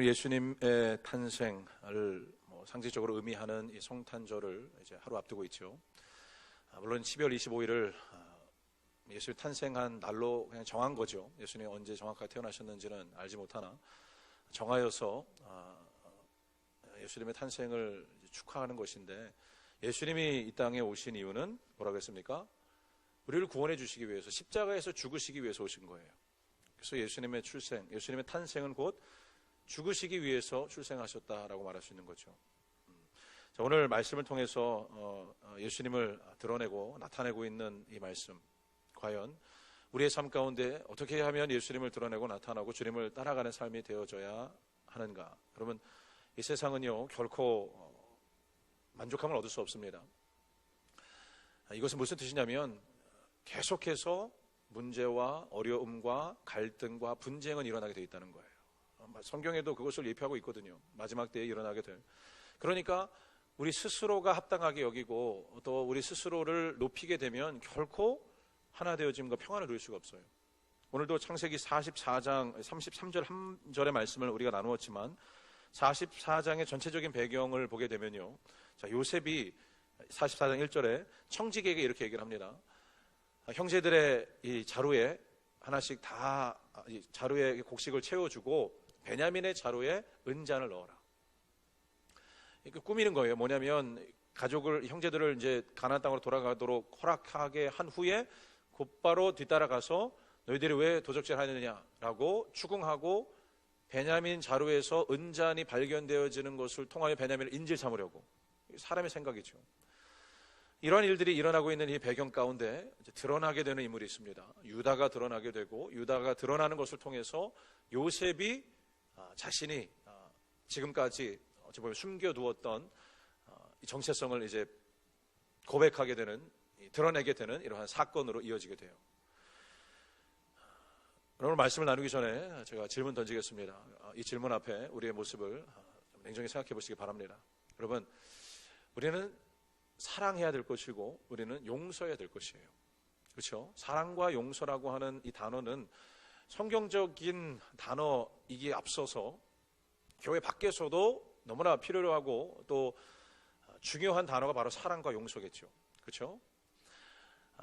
오늘 예수님의 탄생을 상징적으로 의미하는 이 성탄절을 이제 하루 앞두고 있죠. 물론 12월 25일을 예수님 탄생한 날로 그냥 정한 거죠. 예수님이 언제 정확하게 태어나셨는지는 알지 못하나 정하여서 예수님의 탄생을 축하하는 것인데, 예수님이 이 땅에 오신 이유는 뭐라고 했습니까? 우리를 구원해 주시기 위해서, 십자가에서 죽으시기 위해서 오신 거예요. 그래서 예수님의 출생, 예수님의 탄생은 곧 죽으시기 위해서 출생하셨다라고 말할 수 있는 거죠. 자, 오늘 말씀을 통해서 예수님을 드러내고 나타내고 있는 이 말씀, 과연 우리의 삶 가운데 어떻게 하면 예수님을 드러내고 나타나고 주님을 따라가는 삶이 되어져야 하는가? 여러분, 이 세상은요 결코 만족함을 얻을 수 없습니다. 이것은 무슨 뜻이냐면 계속해서 문제와 어려움과 갈등과 분쟁은 일어나게 되어 있다는 거예요. 성경에도 그것을 예표하고 있거든요. 마지막 때에 일어나게 될. 그러니까 우리 스스로가 합당하게 여기고 또 우리 스스로를 높이게 되면 결코 하나 되어짐과 평안을 누릴 수가 없어요. 오늘도 창세기 44장 33절 한 절의 말씀을 우리가 나누었지만 44장의 전체적인 배경을 보게 되면요, 자, 요셉이 44장 1절에 청지기에게 이렇게 얘기를 합니다. 형제들의 이 자루에 하나씩 다 자루에 곡식을 채워주고 베냐민의 자루에 은잔을 넣어라. 꾸미는 거예요. 뭐냐면 가족을, 형제들을 이제 가나안 땅으로 돌아가도록 허락하게 한 후에 곧바로 뒤따라가서 너희들이 왜 도적질 하느냐라고 추궁하고 베냐민 자루에서 은잔이 발견되어지는 것을 통하여 베냐민을 인질 삼으려고. 사람의 생각이죠. 이러한 일들이 일어나고 있는 이 배경 가운데 이제 드러나게 되는 인물이 있습니다. 유다가 드러나게 되고, 유다가 드러나는 것을 통해서 요셉이 자신이 지금까지 어찌 보면 숨겨두었던 정체성을 이제 고백하게 되는, 드러내게 되는 이러한 사건으로 이어지게 돼요. 오늘 말씀을 나누기 전에 제가 질문 던지겠습니다. 이 질문 앞에 우리의 모습을 냉정히 생각해 보시기 바랍니다. 여러분, 우리는 사랑해야 될 것이고 우리는 용서해야 될 것이에요. 그렇죠? 사랑과 용서라고 하는 이 단어는 성경적인 단어이기에 앞서서 교회 밖에서도 너무나 필요로 하고 또 중요한 단어가 바로 사랑과 용서겠죠. 그렇죠?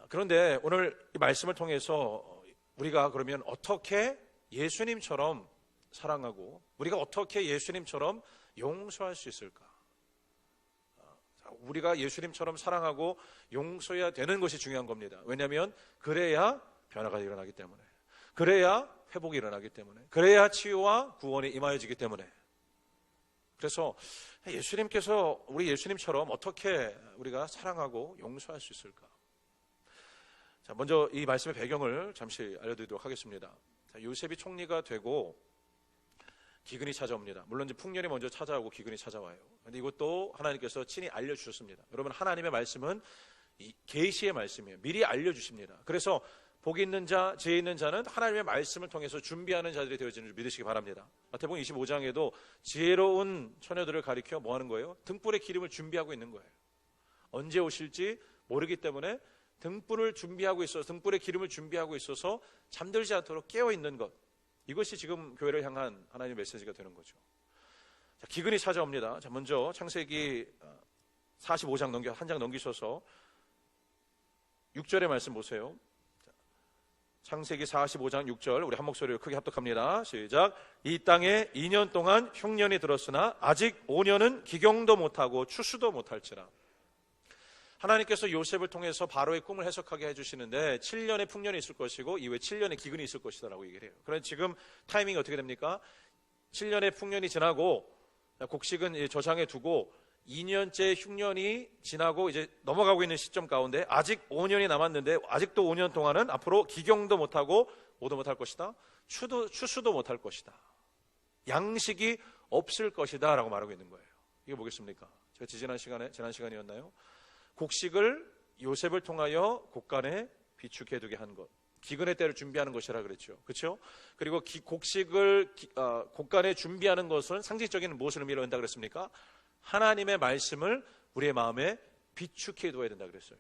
그런데 오늘 이 말씀을 통해서 우리가 그러면 어떻게 예수님처럼 사랑하고 우리가 어떻게 예수님처럼 용서할 수 있을까? 우리가 예수님처럼 사랑하고 용서해야 되는 것이 중요한 겁니다. 왜냐하면 그래야 변화가 일어나기 때문에, 그래야 회복이 일어나기 때문에, 그래야 치유와 구원이 임하여지기 때문에. 그래서 예수님께서 우리 예수님처럼 어떻게 우리가 사랑하고 용서할 수 있을까? 자, 먼저 이 말씀의 배경을 잠시 알려드리도록 하겠습니다. 자, 요셉이 총리가 되고 기근이 찾아옵니다. 물론 이제 풍년이 먼저 찾아오고 기근이 찾아와요. 그런데 이것도 하나님께서 친히 알려주셨습니다. 여러분, 하나님의 말씀은 이 계시의 말씀이에요. 미리 알려주십니다. 그래서 복이 있는 자, 지혜 있는 자는 하나님의 말씀을 통해서 준비하는 자들이 되어지는 줄 믿으시기 바랍니다. 마태복음 25장에도 지혜로운 처녀들을 가리켜 뭐 하는 거예요? 등불의 기름을 준비하고 있는 거예요. 언제 오실지 모르기 때문에 등불을 준비하고 있어서, 등불의 기름을 준비하고 있어서 잠들지 않도록 깨어 있는 것, 이것이 지금 교회를 향한 하나님의 메시지가 되는 거죠. 자, 기근이 찾아옵니다. 자, 먼저 창세기 45장 한 장 넘기셔서 6절의 말씀 보세요. 자, 창세기 45장 6절, 우리 한 목소리로 크게 합독합니다. 시작. 이 땅에 2년 동안 흉년이 들었으나 아직 5년은 기경도 못하고 추수도 못할지라. 하나님께서 요셉을 통해서 바로의 꿈을 해석하게 해주시는데 7년의 풍년이 있을 것이고 이후에 7년의 기근이 있을 것이다라고 얘기를 해요. 그런데 지금 타이밍이 어떻게 됩니까? 7년의 풍년이 지나고 곡식은 저장해 두고 2년째 흉년이 지나고 이제 넘어가고 있는 시점 가운데 아직 5년이 남았는데 아직도 5년 동안은 앞으로 기경도 못하고 뭐도 못할 것이다. 추수도 못할 것이다. 양식이 없을 것이다 라고 말하고 있는 거예요. 이게 뭐겠습니까? 제가 지난 시간이었나요? 곡식을 요셉을 통하여 곡간에 비축해 두게 한 것, 기근의 때를 준비하는 것이라 그랬죠. 그렇죠? 그리고 곡식을 곡간에 준비하는 것은 상징적인 무엇을 의미한다 그랬습니까? 하나님의 말씀을 우리의 마음에 비축해 두어야 된다 그랬어요.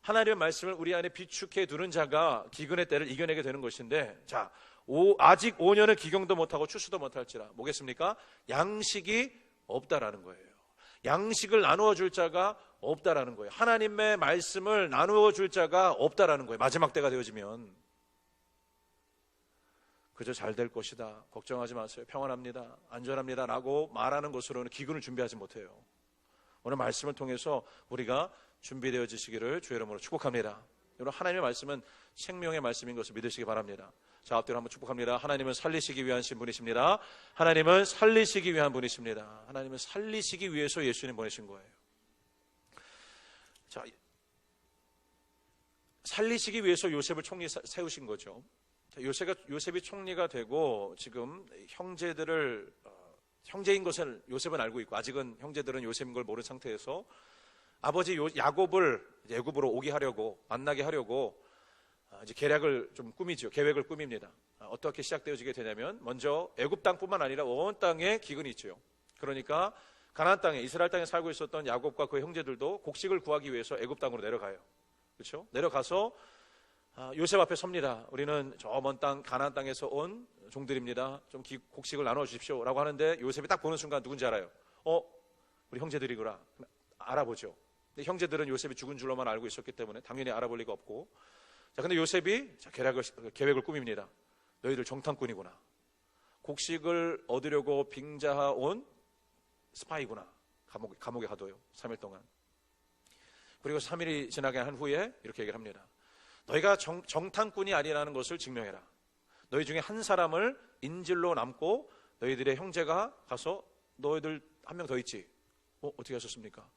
하나님의 말씀을 우리 안에 비축해 두는 자가 기근의 때를 이겨내게 되는 것인데, 자, 아직 5년은 기경도 못하고 추수도 못할지라 뭐겠습니까? 양식이 없다라는 거예요. 양식을 나누어 줄 자가 없다라는 거예요. 하나님의 말씀을 나누어 줄 자가 없다라는 거예요. 마지막 때가 되어지면. 그저 잘 될 것이다, 걱정하지 마세요, 평안합니다, 안전합니다 라고 말하는 것으로는 기근을 준비하지 못해요. 오늘 말씀을 통해서 우리가 준비되어지시기를 주의 이름으로 축복합니다. 여러분, 하나님의 말씀은 생명의 말씀인 것을 믿으시기 바랍니다. 자, 앞뒤로 한번 축복합니다. 하나님은 살리시기 위한 분이십니다. 하나님은 살리시기 위한 분이십니다. 하나님은 살리시기 위해서 예수님 보내신 거예요. 자, 살리시기 위해서 요셉을 총리 세우신 거죠. 요셉이 총리가 되고 지금 형제들을 형제인 것을 요셉은 알고 있고, 아직은 형제들은 요셉인 걸 모르는 상태에서 아버지 야곱을 애굽으로 오게 하려고, 만나게 하려고 이제 계획을 꾸밉니다. 어떻게 시작되어지게 되냐면, 먼저 애굽 땅뿐만 아니라 온 땅에 기근이 있죠. 그러니까 가나안 땅에, 이스라엘 땅에 살고 있었던 야곱과 그의 형제들도 곡식을 구하기 위해서 애굽 땅으로 내려가요. 그렇죠? 내려가서 요셉 앞에 섭니다. 우리는 저 먼 땅 가나안 땅에서 온 종들입니다. 좀 곡식을 나눠 주십시오 라고 하는데, 요셉이 딱 보는 순간 누군지 알아요. 우리 형제들이구나. 알아보죠. 근데 형제들은 요셉이 죽은 줄로만 알고 있었기 때문에 당연히 알아볼 리가 없고, 자, 근데 요셉이 계획을 꾸밉니다. 너희들 정탐꾼이구나, 곡식을 얻으려고 빙자온 스파이구나. 감옥에 가둬요. 3일 동안. 그리고 3일이 지나게 한 후에 이렇게 얘기를 합니다. 너희가 정탐꾼이 아니라는 것을 증명해라. 너희 중에 한 사람을 인질로 남고 너희들의 형제가 가서, 너희들 한 명 더 있지? 어떻게 하셨습니까?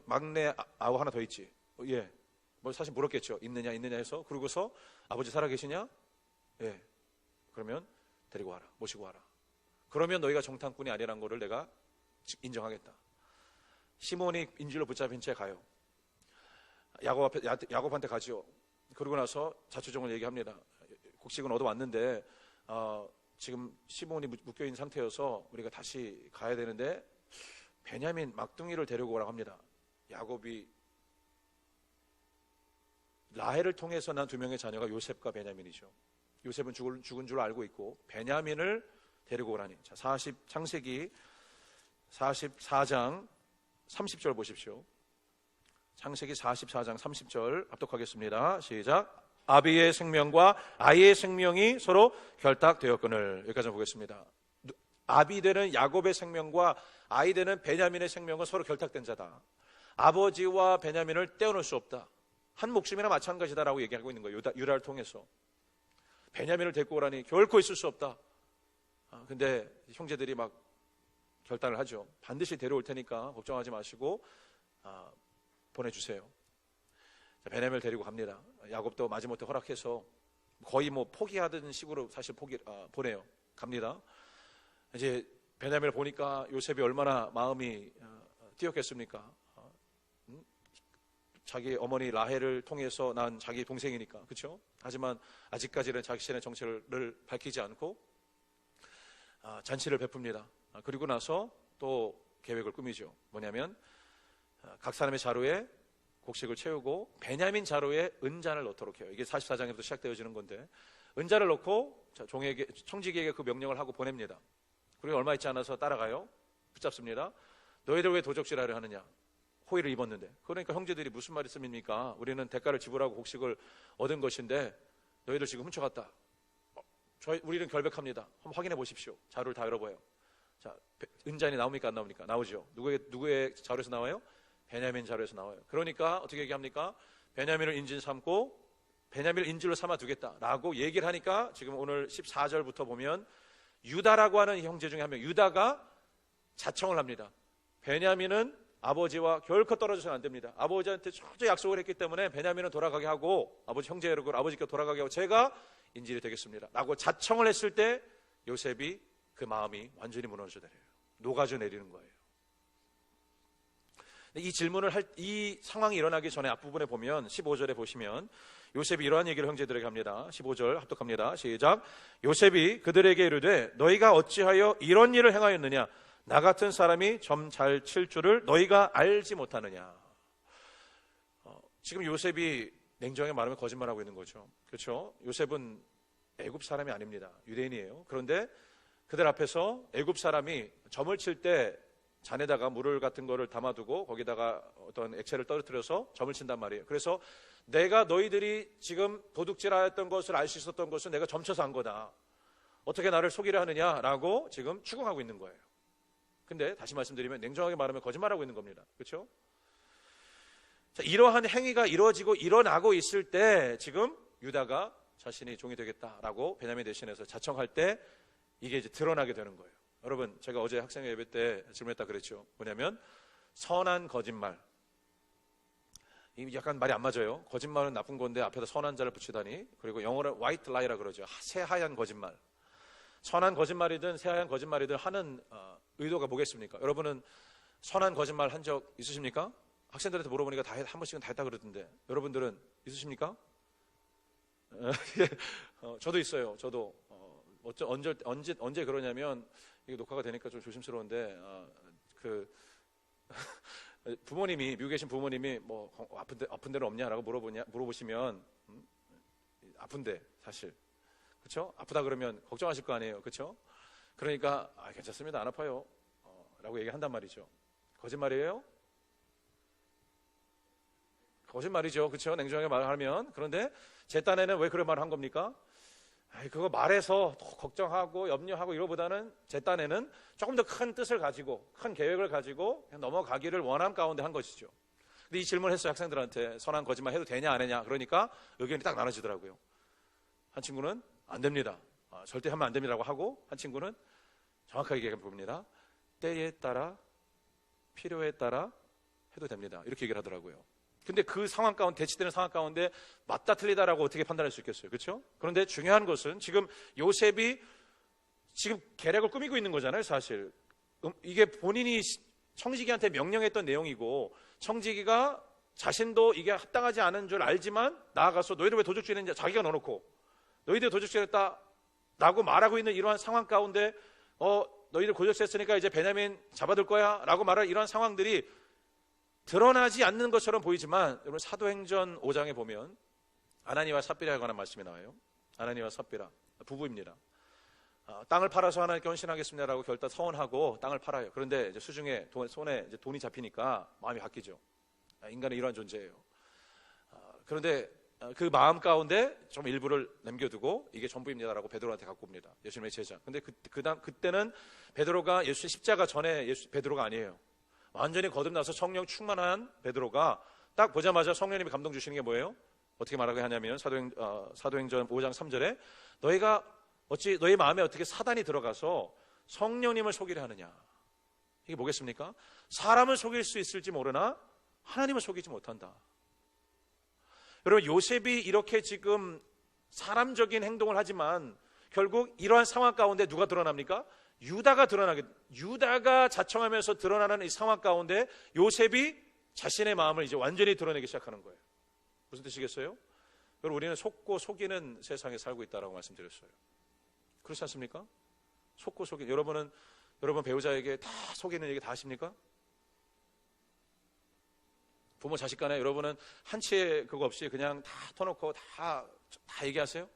막내 아우 하나 더 있지? 예. 뭐 사실 물었겠죠. 있느냐 해서. 그러고서 아버지 살아계시냐? 예. 그러면 데리고 와라, 모시고 와라. 그러면 너희가 정탐꾼이 아니라는 것을 내가 인정하겠다. 시몬이 인질로 붙잡힌 채 가요. 야곱한테 가지요. 그러고 나서 자초정을 얘기합니다. 곡식은 얻어왔는데 지금 시몬이 묶여있는 상태여서 우리가 다시 가야 되는데 베냐민 막둥이를 데리고 오라고 합니다. 야곱이 라헬을 통해서 난 2명의 자녀가 요셉과 베냐민이죠. 요셉은 죽은 줄 알고 있고 베냐민을 데리고 오라니. 자, 창세기 44장 30절 보십시오. 창세기 44장 30절 합독하겠습니다. 시작. 아비의 생명과 아이의 생명이 서로 결탁되었거늘. 여기까지 보겠습니다. 아비 되는 야곱의 생명과 아이 되는 베냐민의 생명은 서로 결탁된 자다. 아버지와 베냐민을 떼어놓을 수 없다. 한 목숨이나 마찬가지다라고 얘기하고 있는 거예요. 유다를 통해서. 베냐민을 데리고 오라니 결코 있을 수 없다. 근데 형제들이 막 결단을 하죠. 반드시 데려올 테니까 걱정하지 마시고 보내주세요. 베냐민을 데리고 갑니다. 야곱도 마지못해 허락해서 거의 뭐 포기하던 식으로 사실 보내요. 갑니다. 이제 베냐민을 보니까 요셉이 얼마나 마음이 뛰었겠습니까? 자기 어머니 라헬을 통해서 난 자기 동생이니까, 그렇죠? 하지만 아직까지는 자신의 정체를 밝히지 않고 잔치를 베풉니다. 그리고 나서 또 계획을 꾸미죠. 뭐냐면 각 사람의 자루에 곡식을 채우고 베냐민 자루에 은잔을 넣도록 해요. 이게 44장에부터 시작되어지는 건데, 은잔을 넣고 청지기에게 그 명령을 하고 보냅니다. 그리고 얼마 있지 않아서 따라가요. 붙잡습니다. 너희들 왜 도적질하려 하느냐? 호의를 입었는데. 그러니까 형제들이 무슨 말씀입니까? 우리는 대가를 지불하고 곡식을 얻은 것인데 너희들 지금 훔쳐갔다. 우리는 결백합니다. 한번 확인해 보십시오. 자루를 다 열어봐요. 자, 은잔이 나옵니까 안 나옵니까? 나오죠. 누구의 자루에서 나와요? 베냐민 자루에서 나와요. 그러니까 어떻게 얘기합니까? 베냐민을 인질 삼고 베냐민을 인질로 삼아 두겠다라고 얘기를 하니까, 지금 오늘 14절부터 보면 유다라고 하는 형제 중에 한 명, 유다가 자청을 합니다. 베냐민은 아버지와 결코 떨어져서는 안 됩니다. 아버지한테 철저히 약속을 했기 때문에 베냐민은 돌아가게 하고, 아버지 형제 여러분 아버지께 돌아가게 하고 제가 인질이 되겠습니다 라고 자청을 했을 때 요셉이 그 마음이 완전히 무너져 내려요. 녹아져 내리는 거예요. 이 상황이 일어나기 전에 앞부분에 보면 15절에 보시면 요셉이 이러한 얘기를 형제들에게 합니다. 15절 합독합니다. 시작. 요셉이 그들에게 이르되 너희가 어찌하여 이런 일을 행하였느냐? 나 같은 사람이 점 잘 칠 줄을 너희가 알지 못하느냐? 지금 요셉이 냉정하게 말하면 거짓말하고 있는 거죠. 그렇죠? 요셉은 애굽 사람이 아닙니다. 유대인이에요. 그런데 그들 앞에서 애굽 사람이 점을 칠 때 잔에다가 물을 같은 거를 담아두고 거기다가 어떤 액체를 떨어뜨려서 점을 친단 말이에요. 그래서 내가 너희들이 지금 도둑질하였던 것을 알 수 있었던 것은 내가 점쳐서 한 거다. 어떻게 나를 속이려 하느냐라고 지금 추궁하고 있는 거예요. 근데 다시 말씀드리면 냉정하게 말하면 거짓말하고 있는 겁니다. 그렇죠? 자, 이러한 행위가 이루어지고 일어나고 있을 때 지금 유다가 자신이 종이 되겠다라고 베냐민 대신해서 자청할 때 이게 이제 드러나게 되는 거예요. 여러분, 제가 어제 학생 예배 때 질문했다 그랬죠. 뭐냐면 선한 거짓말. 이 약간 말이 안 맞아요. 거짓말은 나쁜 건데 앞에다 선한 자를 붙이다니. 그리고 영어로 white lie라 그러죠. 새하얀 거짓말. 선한 거짓말이든 새하얀 거짓말이든 하는 의도가 뭐겠습니까? 여러분은 선한 거짓말 한 적 있으십니까? 학생들한테 물어보니까 한 번씩은 다 했다 그러던데 여러분들은 있으십니까? 저도 있어요. 저도 언제 그러냐면 이게 녹화가 되니까 좀 조심스러운데 부모님이 미국에 계신 부모님이 뭐 아픈 데는 없냐라고 물어보시면 아픈데 사실 그렇죠? 아프다 그러면 걱정하실 거 아니에요, 그렇죠? 그러니까 괜찮습니다, 안 아파요 라고 얘기한단 말이죠. 거짓말이에요? 거짓말이죠, 그렇죠? 냉정하게 말하면. 그런데 제 딴에는 왜 그런 말을 한 겁니까? 그거 말해서 걱정하고 염려하고 이거보다는 제 딴에는 조금 더 큰 뜻을 가지고 큰 계획을 가지고 그냥 넘어가기를 원함 가운데 한 것이죠. 근데 이 질문을 했어요, 학생들한테. 선한 거짓말 해도 되냐 안 되냐. 그러니까 의견이 딱 나눠지더라고요. 한 친구는 안 됩니다, 절대 하면 안 됩니다라고 하고, 한 친구는 정확하게 얘기해 봅니다. 때에 따라 필요에 따라 해도 됩니다, 이렇게 얘기를 하더라고요. 근데 그 상황 가운데, 대치되는 상황 가운데 맞다 틀리다라고 어떻게 판단할 수 있겠어요, 그렇죠? 그런데 중요한 것은 지금 요셉이 지금 계략을 꾸미고 있는 거잖아요, 사실. 이게 본인이 청지기한테 명령했던 내용이고, 청지기가 자신도 이게 합당하지 않은 줄 알지만 나아가서 너희들 왜 도둑질했는지 자기가 넣어놓고 너희들 도둑질했다라고 말하고 있는 이러한 상황 가운데 너희들 도둑질했으니까 이제 베냐민 잡아둘 거야 라고 말할 이러한 상황들이 드러나지 않는 것처럼 보이지만, 여러분 사도행전 5장에 보면 아나니와 삽비라에 관한 말씀이 나와요. 아나니와 삽비라 부부입니다. 땅을 팔아서 하나님께 헌신하겠습니다라고 결단 서원하고 땅을 팔아요. 그런데 이제 수중에 손에 이제 돈이 잡히니까 마음이 바뀌죠. 인간은 이러한 존재예요. 그런데 그 마음 가운데 좀 일부를 남겨두고 이게 전부입니다라고 베드로한테 갖고 옵니다, 예수님의 제자. 근데 그때는 베드로가 예수의 십자가 전에 베드로가 아니에요. 완전히 거듭나서 성령 충만한 베드로가 딱 보자마자 성령님이 감동 주시는 게 뭐예요? 어떻게 말하게 하냐면 사도행전 5장 3절에 너희가 어찌 너희 마음에 어떻게 사단이 들어가서 성령님을 속이려 하느냐. 이게 뭐겠습니까? 사람을 속일 수 있을지 모르나 하나님을 속이지 못한다. 여러분, 요셉이 이렇게 지금 사람적인 행동을 하지만 결국 이러한 상황 가운데 누가 드러납니까? 유다가 자청하면서 드러나는 이 상황 가운데 요셉이 자신의 마음을 이제 완전히 드러내기 시작하는 거예요. 무슨 뜻이겠어요? 여러분, 우리는 속고 속이는 세상에 살고 있다라고 말씀드렸어요. 그렇지 않습니까? 속고 속이는. 여러분 배우자에게 다 속이는 얘기 다 하십니까? 부모 자식 간에 여러분은 한치의 그거 없이 그냥 다 터놓고 다 얘기하세요?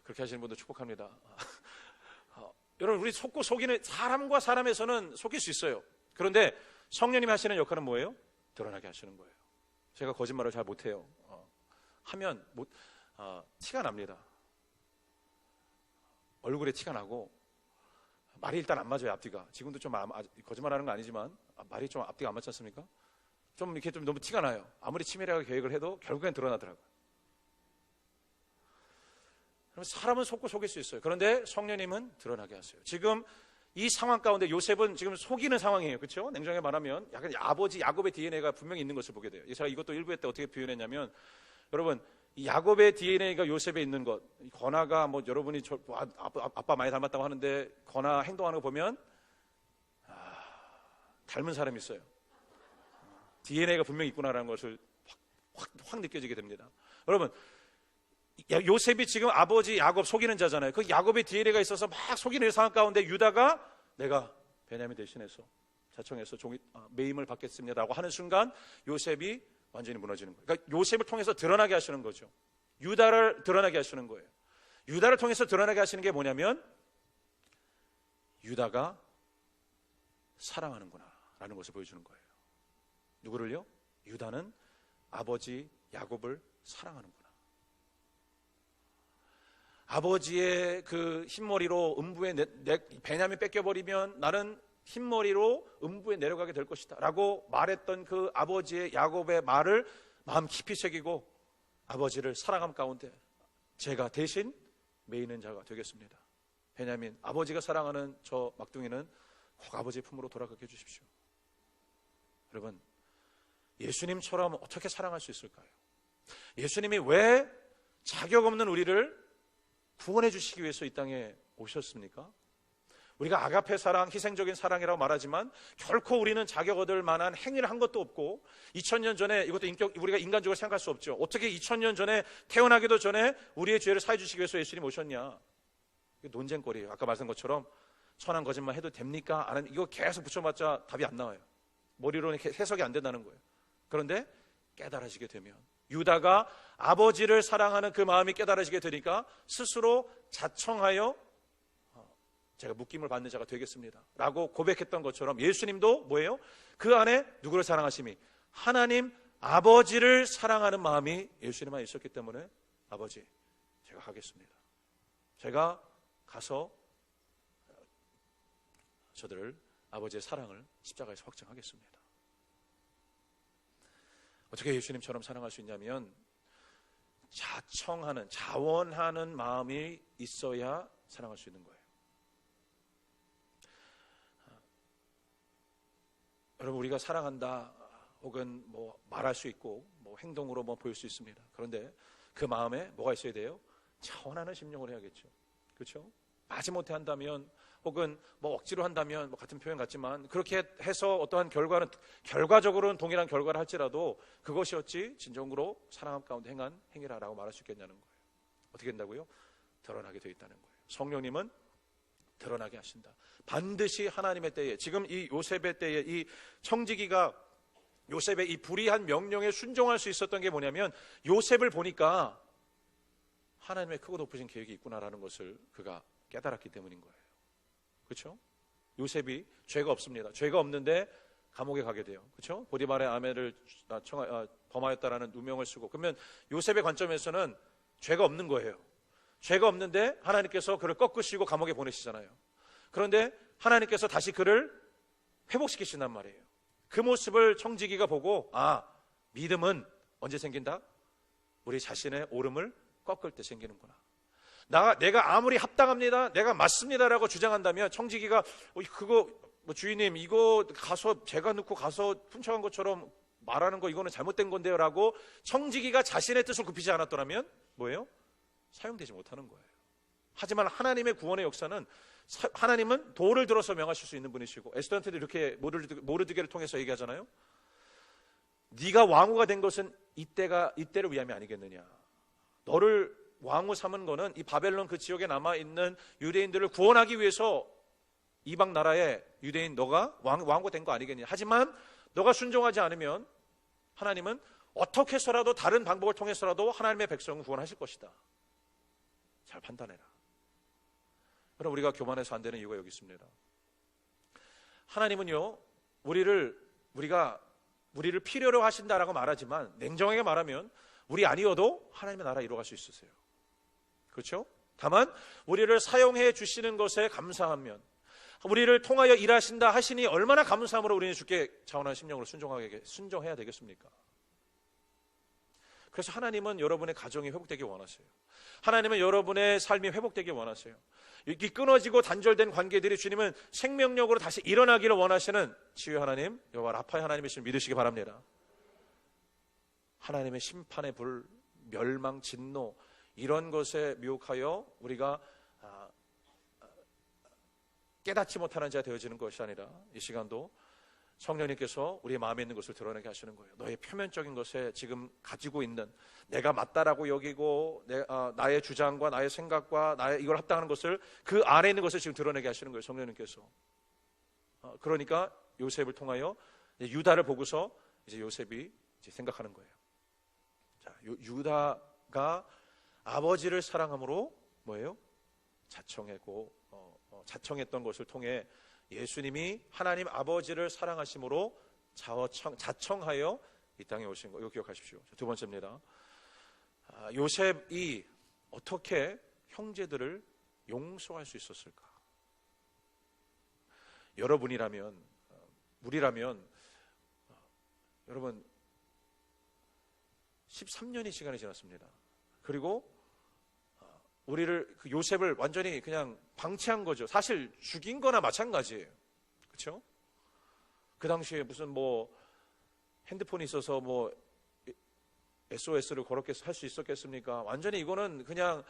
그렇게 하시는 분들 축복합니다. 여러분, 우리 속고 속이는, 사람과 사람에서는 속일 수 있어요. 그런데 성령님이 하시는 역할은 뭐예요? 드러나게 하시는 거예요. 제가 거짓말을 잘 못해요. 하면 티가 납니다. 얼굴에 티가 나고 말이 일단 안 맞아요, 앞뒤가. 지금도 좀 거짓말하는 건 아니지만 말이 좀 앞뒤가 안 맞지 않습니까? 좀 이렇게 좀 너무 티가 나요. 아무리 치밀하게 계획을 해도 결국엔 드러나더라고요. 사람은 속고 속일 수 있어요. 그런데 성령님은 드러나게 하세요. 지금 이 상황 가운데 요셉은 지금 속이는 상황이에요, 그렇죠? 냉정하게 말하면 약간 아버지 야곱의 DNA가 분명히 있는 것을 보게 돼요. 제가 이것도 일부에 때 어떻게 표현했냐면, 여러분, 이 야곱의 DNA가 요셉에 있는 것, 건아가 뭐 여러분이 아빠 많이 닮았다고 하는데 건아 행동하는 거 보면 닮은 사람이 있어요. DNA가 분명히 있구나라는 것을 확 느껴지게 됩니다. 여러분, 요셉이 지금 아버지 야곱 속이는 자잖아요. 그 야곱의 DNA가 있어서 막 속이는 상황 가운데 유다가 내가 베냐민 대신해서 자청해서 매임을 받겠습니다라고 하는 순간 요셉이 완전히 무너지는 거예요. 그러니까 요셉을 통해서 드러나게 하시는 거죠. 유다를 드러나게 하시는 거예요. 유다를 통해서 드러나게 하시는 게 뭐냐면 유다가 사랑하는구나 라는 것을 보여주는 거예요. 누구를요? 유다는 아버지 야곱을 사랑하는구나. 아버지의 그 흰머리로 음부에 베냐민 뺏겨버리면 나는 흰머리로 음부에 내려가게 될 것이다 라고 말했던 그 아버지의 야곱의 말을 마음 깊이 새기고 아버지를 사랑함 가운데 제가 대신 메이는 자가 되겠습니다. 베냐민, 아버지가 사랑하는 저 막둥이는 꼭 아버지의 품으로 돌아가게 해주십시오. 여러분, 예수님처럼 어떻게 사랑할 수 있을까요? 예수님이 왜 자격 없는 우리를 구원해 주시기 위해서 이 땅에 오셨습니까? 우리가 아가페 사랑, 희생적인 사랑이라고 말하지만 결코 우리는 자격 얻을 만한 행위를 한 것도 없고 2000년 전에 이것도 우리가 인간적으로 생각할 수 없죠. 어떻게 2000년 전에 태어나기도 전에 우리의 죄를 사해 주시기 위해서 예수님 오셨냐? 이게 논쟁거리예요. 아까 말씀한 것처럼 천한 거짓말 해도 됩니까? 안 이거 계속 붙여봤자 답이 안 나와요. 머리로는 해석이 안 된다는 거예요. 그런데 깨달아지게 되면 유다가 아버지를 사랑하는 그 마음이 깨달아지게 되니까 스스로 자청하여 제가 묶임을 받는 자가 되겠습니다 라고 고백했던 것처럼 예수님도 뭐예요? 그 안에 누구를 사랑하심이? 하나님 아버지를 사랑하는 마음이 예수님 안에 있었기 때문에 아버지 제가 가겠습니다. 제가 가서 저들을 아버지의 사랑을 십자가에서 확증하겠습니다. 어떻게 예수님처럼 사랑할 수 있냐면 자청하는, 자원하는 마음이 있어야 사랑할 수 있는 거예요. 여러분, 우리가 사랑한다 혹은 뭐 말할 수 있고 뭐 행동으로 뭐 보일 수 있습니다. 그런데 그 마음에 뭐가 있어야 돼요? 자원하는 심령을 해야겠죠. 그렇죠? 마지못해 한다면 혹은 뭐 억지로 한다면 뭐 같은 표현 같지만 그렇게 해서 어떠한 결과는 결과적으로는 동일한 결과를 할지라도 그것이 어찌 진정으로 사랑함 가운데 행한 행위라라고 말할 수 있겠냐는 거예요. 어떻게 된다고요? 드러나게 되어 있다는 거예요. 성령님은 드러나게 하신다. 반드시 하나님의 때에, 지금 이 요셉의 때에 이 청지기가 요셉의 이 불의한 명령에 순종할 수 있었던 게 뭐냐면 요셉을 보니까 하나님의 크고 높으신 계획이 있구나라는 것을 그가 깨달았기 때문인 거예요. 그렇죠? 요셉이 죄가 없습니다. 죄가 없는데 감옥에 가게 돼요. 그렇죠? 보디발의 아내를 범하였다라는 누명을 쓰고, 그러면 요셉의 관점에서는 죄가 없는 거예요. 죄가 없는데 하나님께서 그를 꺾으시고 감옥에 보내시잖아요. 그런데 하나님께서 다시 그를 회복시키신단 말이에요. 그 모습을 청지기가 보고 믿음은 언제 생긴다? 우리 자신의 오름을 꺾을 때 생기는구나. 내가 아무리 합당합니다, 내가 맞습니다라고 주장한다면 청지기가 그거 주인님 이거 가서 제가 넣고 가서 훔쳐간 것처럼 말하는 거 이거는 잘못된 건데요 라고 청지기가 자신의 뜻을 굽히지 않았더라면 뭐예요? 사용되지 못하는 거예요. 하지만 하나님의 구원의 역사는 하나님은 도를 들어서 명하실 수 있는 분이시고, 에스더한테도 이렇게 모르드게를 통해서 얘기하잖아요. 네가 왕후가 된 것은 이때를 위함이 아니겠느냐. 너를 왕후 삼은 거는 이 바벨론 그 지역에 남아있는 유대인들을 구원하기 위해서 이방 나라의 유대인 너가 왕후가 된 거 아니겠냐. 하지만 너가 순종하지 않으면 하나님은 어떻게 해서라도 다른 방법을 통해서라도 하나님의 백성을 구원하실 것이다. 잘 판단해라. 그럼 우리가 교만해서 안 되는 이유가 여기 있습니다. 하나님은요, 우리를 필요로 하신다라고 말하지만 냉정하게 말하면 우리 아니어도 하나님의 나라 이루어갈 수 있으세요. 그렇죠? 다만 우리를 사용해 주시는 것에 감사하면, 우리를 통하여 일하신다 하시니 얼마나 감사함으로 우리는 주께 자원하는 심령으로 순종해야 되겠습니까? 그래서 하나님은 여러분의 가정이 회복되기 원하세요. 하나님은 여러분의 삶이 회복되기 원하세요. 이 끊어지고 단절된 관계들이 주님은 생명력으로 다시 일어나기를 원하시는 치유 하나님, 여호와 라파의 하나님이신 믿으시기 바랍니다. 하나님의 심판의 불, 멸망, 진노 이런 것에 미혹하여 우리가 깨닫지 못하는 자가 되어지는 것이 아니라 이 시간도 성령님께서 우리의 마음에 있는 것을 드러내게 하시는 거예요. 너의 표면적인 것에 지금 가지고 있는 내가 맞다라고 여기고 나의 주장과 나의 생각과 나의 이걸 합당하는 것을 그 안에 있는 것을 지금 드러내게 하시는 거예요. 성령님께서. 그러니까 요셉을 통하여 유다를 보고서 이제 요셉이 이제 생각하는 거예요. 자, 유다가 아버지를 사랑함으로 뭐예요? 자청했던 것을 통해 예수님이 하나님 아버지를 사랑하심으로 자청하여 이 땅에 오신 거, 이거 기억하십시오. 두 번째입니다. 요셉이 어떻게 형제들을 용서할 수 있었을까? 여러분이라면, 우리라면, 여러분 13년의 시간이 지났습니다. 그리고 우리를, 요셉을 완전히 그냥 방치한 거죠. 사실 죽인 거나 마찬가지예요. 그렇죠? 그 당시에 무슨 뭐 핸드폰이 있어서 뭐 SOS를 그렇게 할 수 있었겠습니까? 완전히 이거는 그냥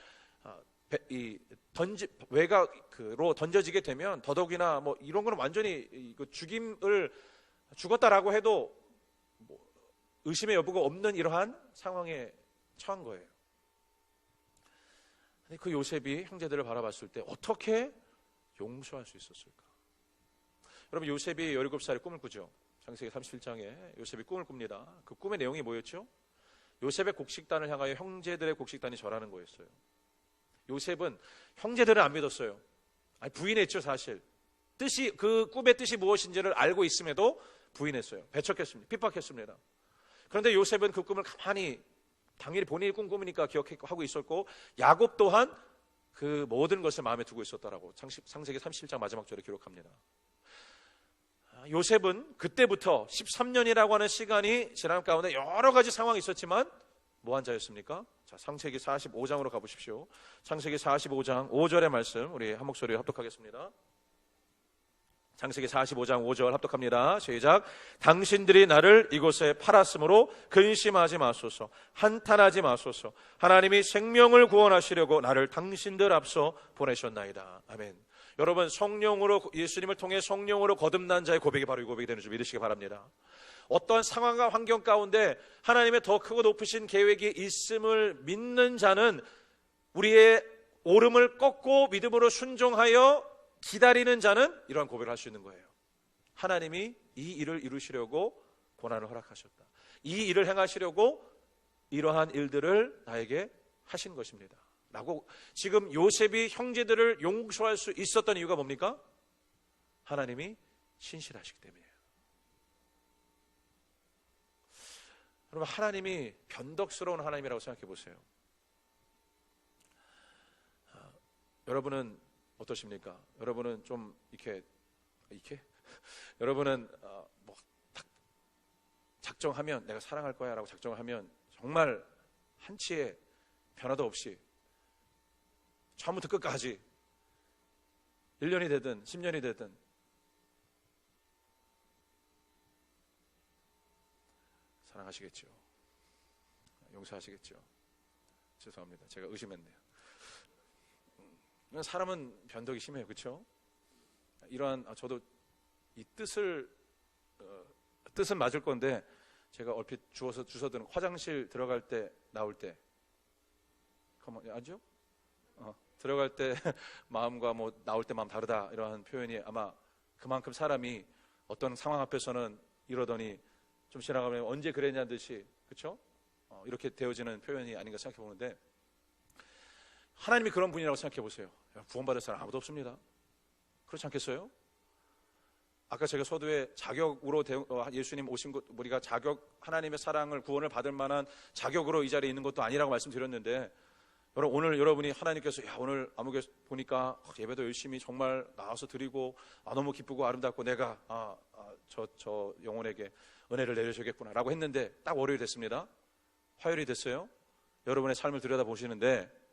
외곽으로 던져지게 되면 더더욱이나 뭐 이런 거는 완전히 죽었다라고 해도 뭐 의심의 여부가 없는 이러한 상황에 처한 거예요. 그 요셉이 형제들을 바라봤을 때 어떻게 용서할 수 있었을까? 여러분, 요셉이 17살에 꿈을 꾸죠. 창세기 37장에 요셉이 꿈을 꿉니다. 그 꿈의 내용이 뭐였죠? 요셉의 곡식단을 향하여 형제들의 곡식단이 절하는 거였어요. 요셉은 형제들은 안 믿었어요. 아니, 부인했죠. 사실 그 꿈의 뜻이 무엇인지를 알고 있음에도 부인했어요. 배척했습니다. 핍박했습니다. 그런데 요셉은 그 꿈을 가만히, 당연히 본인이 꾼 꿈이니까 기억하고 있었고, 야곱 또한 그 모든 것을 마음에 두고 있었다라고 창세기 37장 마지막 절에 기록합니다. 요셉은 그때부터 13년이라고 하는 시간이 지난 가운데 여러 가지 상황이 있었지만 뭐한 자였습니까? 자, 창세기 45장으로 가보십시오. 창세기 45장 5절의 말씀 우리 한 목소리로 합독하겠습니다. 창세기 45장 5절 합독합니다. 시작. 당신들이 나를 이곳에 팔았으므로 근심하지 마소서, 한탄하지 마소서. 하나님이 생명을 구원하시려고 나를 당신들 앞서 보내셨나이다. 아멘. 여러분, 성령으로, 예수님을 통해 성령으로 거듭난 자의 고백이 바로 이 고백이 되는 줄 믿으시기 바랍니다. 어떠한 상황과 환경 가운데 하나님의 더 크고 높으신 계획이 있음을 믿는 자는 우리의 오름을 꺾고 믿음으로 순종하여 기다리는 자는 이러한 고백을 할 수 있는 거예요. 하나님이 이 일을 이루시려고 고난을 허락하셨다. 이 일을 행하시려고 이러한 일들을 나에게 하신 것입니다. 라고 지금 요셉이 형제들을 용서할 수 있었던 이유가 뭡니까? 하나님이 신실하시기 때문이에요. 여러분, 하나님이 변덕스러운 하나님이라고 생각해 보세요. 여러분은 어떠십니까? 여러분은 좀 이렇게 여러분은 뭐 작정하면 내가 사랑할 거야 라고 작정을 하면 정말 한치의 변화도 없이 처음부터 끝까지 1년이 되든 10년이 되든 사랑하시겠죠. 용서하시겠죠. 죄송합니다. 제가 의심했네요. 사람은 변덕이 심해요. 그렇죠? 이러한 저도 이 뜻은 맞을 건데 제가 얼핏 주워든 화장실 들어갈 때 나올 때 알죠? 들어갈 때 마음과 뭐 나올 때 마음 다르다 이러한 표현이 아마 그만큼 사람이 어떤 상황 앞에서는 이러더니 좀 지나가면 언제 그랬냐는 듯이, 그렇죠? 이렇게 되어지는 표현이 아닌가 생각해 보는데 하나님이 그런 분이라고 생각해 보세요. 구원받을 사람 아무도 없습니다. 그렇지 않겠어요? 아까 제가 서두에 자격으로 예수님 오신 것, 우리가 하나님의 사랑을, 구원을 받을 만한 자격으로 이 자리에 있는 것도 아니라고 말씀드렸는데, 오늘 여러분이 하나님께서 오늘 아무개 보니까 예배도 열심히 정말 나와서 드리고 너무 기쁘고 아름답고 내가 저 영혼에게 은혜를 내려주겠구나 라고 했는데 딱 월요일이 됐습니다. 화요일이 됐어요. 여러분의 삶을 들여다보시는데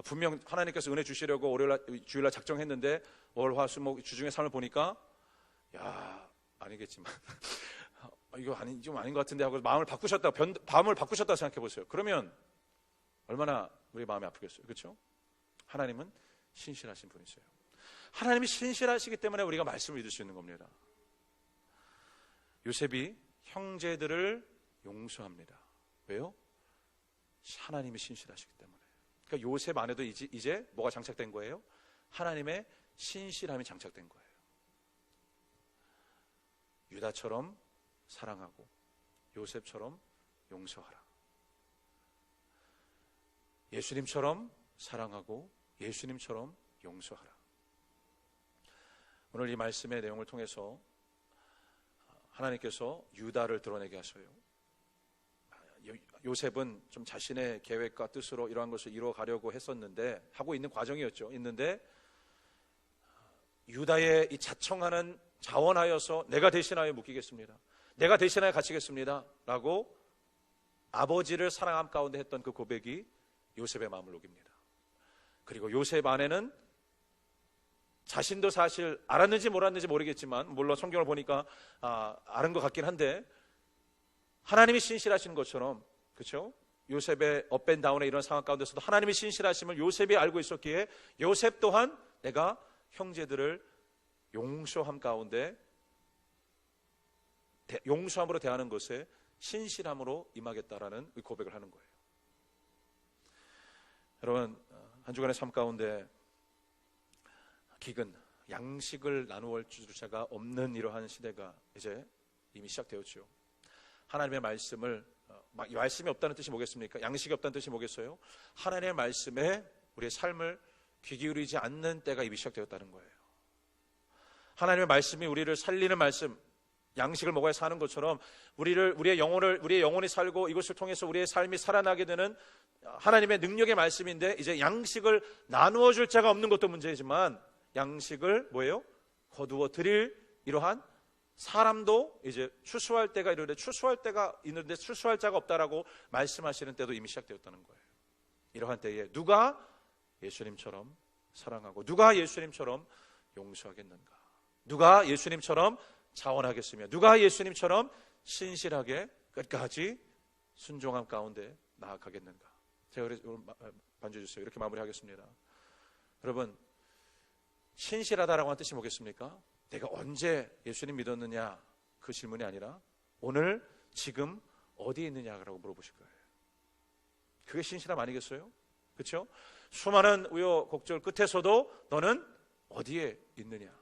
분명 하나님께서 은혜 주시려고 주일날 작정했는데 월, 화, 수, 목 주중의 삶을 보니까 아니겠지만 이거 좀 아닌 것 같은데 하고 마음을 바꾸셨다 생각해 보세요. 그러면 얼마나 우리 마음이 아프겠어요. 그렇죠? 하나님은 신실하신 분이세요. 하나님이 신실하시기 때문에 우리가 말씀을 믿을 수 있는 겁니다. 요셉이 형제들을 용서합니다. 왜요? 하나님이 신실하시기 때문에. 그러니까 요셉 안에도 이제 뭐가 장착된 거예요? 하나님의 신실함이 장착된 거예요. 유다처럼 사랑하고 요셉처럼 용서하라. 예수님처럼 사랑하고 예수님처럼 용서하라. 오늘 이 말씀의 내용을 통해서 하나님께서 유다를 드러내게 하셔요. 요셉은 좀 자신의 계획과 뜻으로 이러한 것을 이루어가려고 했었는데, 하고 있는 과정이었죠. 있는데 유다의 이 자청하는 자원하여서 내가 대신하여 묵히겠습니다, 내가 대신하여 갇히겠습니다 라고 아버지를 사랑함 가운데 했던 그 고백이 요셉의 마음을 녹입니다. 그리고 요셉 안에는 자신도 사실 알았는지 몰랐는지 모르겠지만, 물론 성경을 보니까 아는 것 같긴 한데, 하나님이 신실하신 것처럼, 그렇죠? 요셉의 업앤다운의 이런 상황 가운데서도 하나님이 신실하심을 요셉이 알고 있었기에 요셉 또한 내가 형제들을 용서함 가운데 용서함으로 대하는 것에 신실함으로 임하겠다라는 고백을 하는 거예요. 여러분, 한 주간의 삶 가운데 기근, 양식을 나누어 줄 자가 없는 이러한 시대가 이제 이미 시작되었죠. 하나님의 말씀을, 말씀이 없다는 뜻이 뭐겠습니까? 양식이 없다는 뜻이 뭐겠어요? 하나님의 말씀에 우리의 삶을 귀 기울이지 않는 때가 이미 시작되었다는 거예요. 하나님의 말씀이 우리를 살리는 말씀, 양식을 먹어야 사는 것처럼 우리의 영혼이 살고 이것을 통해서 우리의 삶이 살아나게 되는 하나님의 능력의 말씀인데, 이제 양식을 나누어 줄 자가 없는 것도 문제이지만 양식을 뭐예요? 거두어 드릴 이러한 사람도 이제 추수할 때가 이르는데, 추수할 때가 있는데 추수할 자가 없다라고 말씀하시는 때도 이미 시작되었다는 거예요. 이러한 때에 누가 예수님처럼 사랑하고 누가 예수님처럼 용서하겠는가? 누가 예수님처럼 자원하겠으며 누가 예수님처럼 신실하게 끝까지 순종함 가운데 나아가겠는가? 제가 반주해주세요. 이렇게 마무리하겠습니다. 여러분, 신실하다라고 하는 뜻이 뭐겠습니까? 내가 언제 예수님 믿었느냐, 그 질문이 아니라 오늘 지금 어디에 있느냐라고 물어보실 거예요. 그게 신실함 아니겠어요? 그렇죠? 수많은 우여곡절 끝에서도 너는 어디에 있느냐?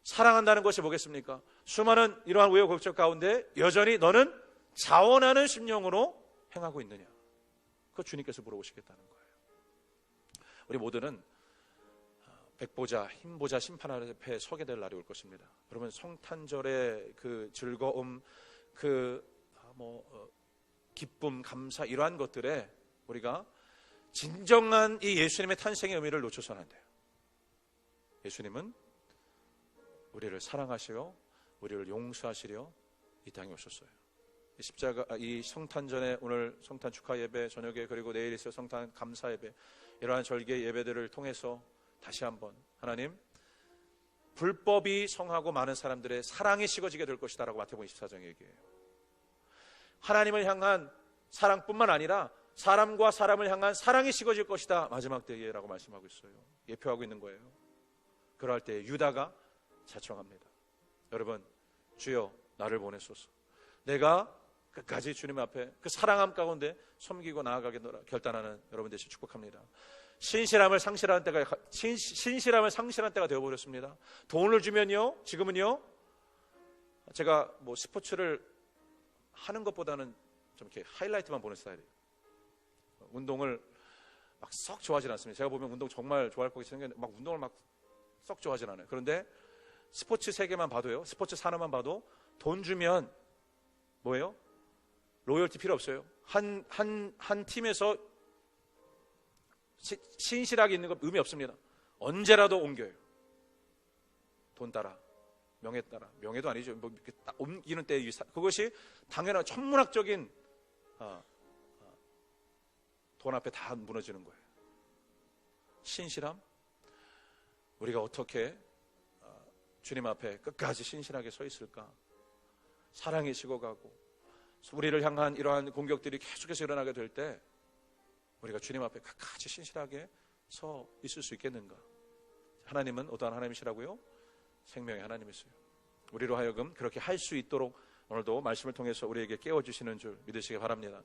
사랑한다는 것이 뭐겠습니까? 수많은 이러한 우여곡절 가운데 여전히 너는 자원하는 심령으로 행하고 있느냐? 그거 주님께서 물어보시겠다는 거예요. 우리 모두는 백보자, 흰보자 심판 앞에 서게 될 날이 올 것입니다. 여러분, 성탄절의 그 즐거움, 기쁨, 감사, 이러한 것들에 우리가 진정한 이 예수님의 탄생의 의미를 놓쳐서는 안 돼요. 예수님은 우리를 사랑하시고 우리를 용서하시려 이 땅에 오셨어요. 이 성탄전에 오늘 성탄 축하 예배 저녁에, 그리고 내일 있을 성탄 감사 예배, 이러한 절개 예배들을 통해서 다시 한번 하나님, 불법이 성하고 많은 사람들의 사랑이 식어지게 될 것이다 라고 마태복음 24장 얘기해요. 하나님을 향한 사랑뿐만 아니라 사람과 사람을 향한 사랑이 식어질 것이다 마지막 때에 라고 말씀하고 있어요. 예표하고 있는 거예요. 그럴 때 유다가 자청합니다. 여러분, 주여 나를 보내소서. 내가 끝까지 주님 앞에 그 사랑함 가운데 섬기고 나아가겠노라 결단하는 여러분 되시길 축복합니다. 신실함을 상실한 때가 되어버렸습니다. 돈을 주면요, 지금은요, 제가 스포츠를 하는 것보다는 좀 이렇게 하이라이트만 보는 스타일이에요. 운동을 막 썩 좋아하진 않습니다. 제가 보면 운동 정말 좋아할 것 같이 생겼는데 운동을 막 썩 좋아하진 않아요. 그런데 스포츠 세계만 봐도요, 스포츠 산업만 봐도 돈 주면 뭐예요? 로열티 필요 없어요. 한 팀에서 신실하게 있는 건 의미 없습니다. 언제라도 옮겨요. 돈 따라, 명예 따라. 명예도 아니죠. 이렇게 딱 옮기는 때 그것이 당연한 천문학적인 돈 앞에 다 무너지는 거예요. 신실함, 우리가 어떻게 주님 앞에 끝까지 신실하게 서 있을까? 사랑이 식어가고 우리를 향한 이러한 공격들이 계속해서 일어나게 될 때 우리가 주님 앞에 끝까지 신실하게 서 있을 수 있겠는가? 하나님은 어떠한 하나님이시라고요? 생명의 하나님이세요. 우리로 하여금 그렇게 할 수 있도록 오늘도 말씀을 통해서 우리에게 깨워주시는 줄 믿으시기 바랍니다.